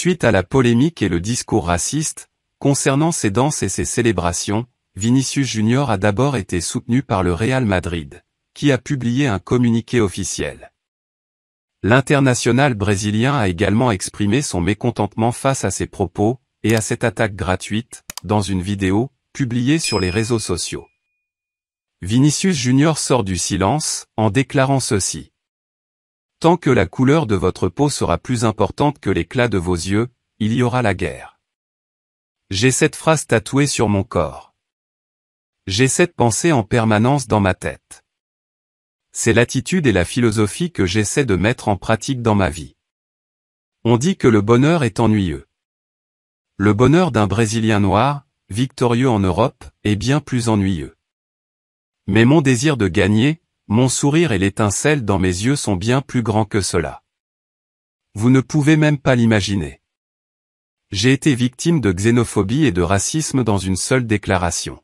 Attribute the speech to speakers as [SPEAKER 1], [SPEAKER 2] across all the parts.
[SPEAKER 1] Suite à la polémique et le discours raciste, concernant ses danses et ses célébrations, Vinicius Junior a d'abord été soutenu par le Real Madrid, qui a publié un communiqué officiel. L'international brésilien a également exprimé son mécontentement face à ces propos, et à cette attaque gratuite, dans une vidéo, publiée sur les réseaux sociaux. Vinicius Junior sort du silence, en déclarant ceci. Tant que la couleur de votre peau sera plus importante que l'éclat de vos yeux, il y aura la guerre. J'ai cette phrase tatouée sur mon corps. J'ai cette pensée en permanence dans ma tête. C'est l'attitude et la philosophie que j'essaie de mettre en pratique dans ma vie. On dit que le bonheur est ennuyeux. Le bonheur d'un Brésilien noir, victorieux en Europe, est bien plus ennuyeux. Mais mon désir de gagner, mon sourire et l'étincelle dans mes yeux sont bien plus grands que cela. Vous ne pouvez même pas l'imaginer. J'ai été victime de xénophobie et de racisme dans une seule déclaration.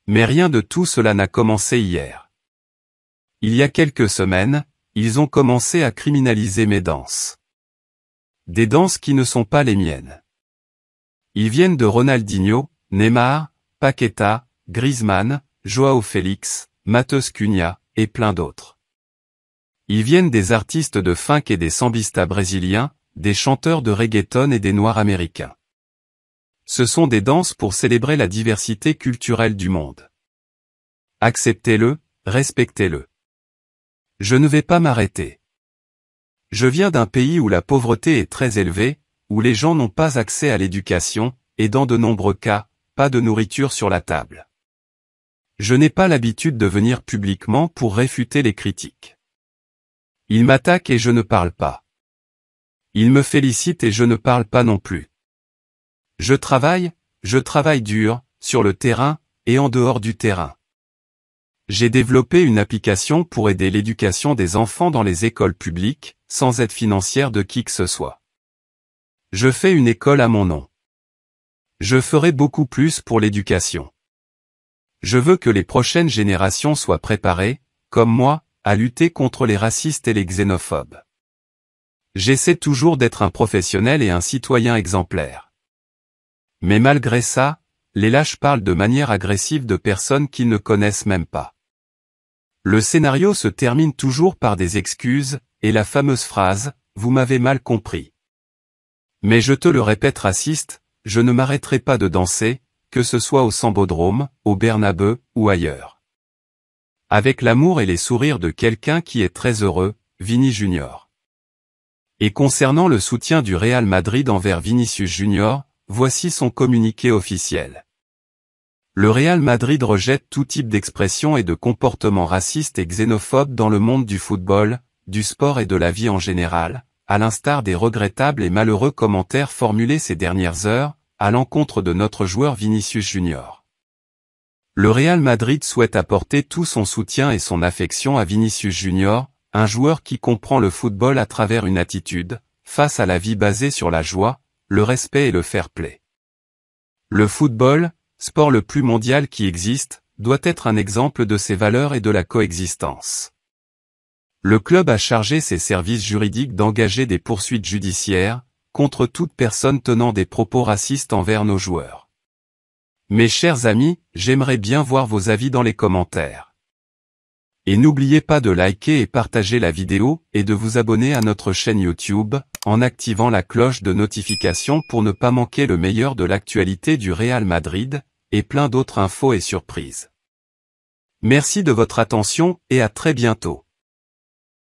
[SPEAKER 1] Mais rien de tout cela n'a commencé hier. Il y a quelques semaines, ils ont commencé à criminaliser mes danses. Des danses qui ne sont pas les miennes. Ils viennent de Ronaldinho, Neymar, Paqueta, Griezmann, Joao Félix, Matheus Cunha, et plein d'autres. Ils viennent des artistes de funk et des sambistas brésiliens, des chanteurs de reggaeton et des noirs américains. Ce sont des danses pour célébrer la diversité culturelle du monde. Acceptez-le, respectez-le. Je ne vais pas m'arrêter. Je viens d'un pays où la pauvreté est très élevée, où les gens n'ont pas accès à l'éducation, et dans de nombreux cas, pas de nourriture sur la table. Je n'ai pas l'habitude de venir publiquement pour réfuter les critiques. Ils m'attaquent et je ne parle pas. Ils me félicitent et je ne parle pas non plus. Je travaille dur, sur le terrain, et en dehors du terrain. J'ai développé une application pour aider l'éducation des enfants dans les écoles publiques, sans aide financière de qui que ce soit. Je fais une école à mon nom. Je ferai beaucoup plus pour l'éducation. Je veux que les prochaines générations soient préparées, comme moi, à lutter contre les racistes et les xénophobes. J'essaie toujours d'être un professionnel et un citoyen exemplaire. Mais malgré ça, les lâches parlent de manière agressive de personnes qu'ils ne connaissent même pas. Le scénario se termine toujours par des excuses, et la fameuse phrase « Vous m'avez mal compris ». Mais je te le répète raciste, je ne m'arrêterai pas de danser, que ce soit au Sambodrome, au Bernabeu, ou ailleurs. Avec l'amour et les sourires de quelqu'un qui est très heureux, Vini Junior. Et concernant le soutien du Real Madrid envers Vinicius Junior, voici son communiqué officiel. Le Real Madrid rejette tout type d'expression et de comportement raciste et xénophobe dans le monde du football, du sport et de la vie en général, à l'instar des regrettables et malheureux commentaires formulés ces dernières heures, à l'encontre de notre joueur Vinicius Junior. Le Real Madrid souhaite apporter tout son soutien et son affection à Vinicius Junior, un joueur qui comprend le football à travers une attitude, face à la vie basée sur la joie, le respect et le fair play. Le football, sport le plus mondial qui existe, doit être un exemple de ces valeurs et de la coexistence. Le club a chargé ses services juridiques d'engager des poursuites judiciaires, contre toute personne tenant des propos racistes envers nos joueurs. Mes chers amis, j'aimerais bien voir vos avis dans les commentaires. Et n'oubliez pas de liker et partager la vidéo, et de vous abonner à notre chaîne YouTube, en activant la cloche de notification pour ne pas manquer le meilleur de l'actualité du Real Madrid, et plein d'autres infos et surprises. Merci de votre attention, et à très bientôt.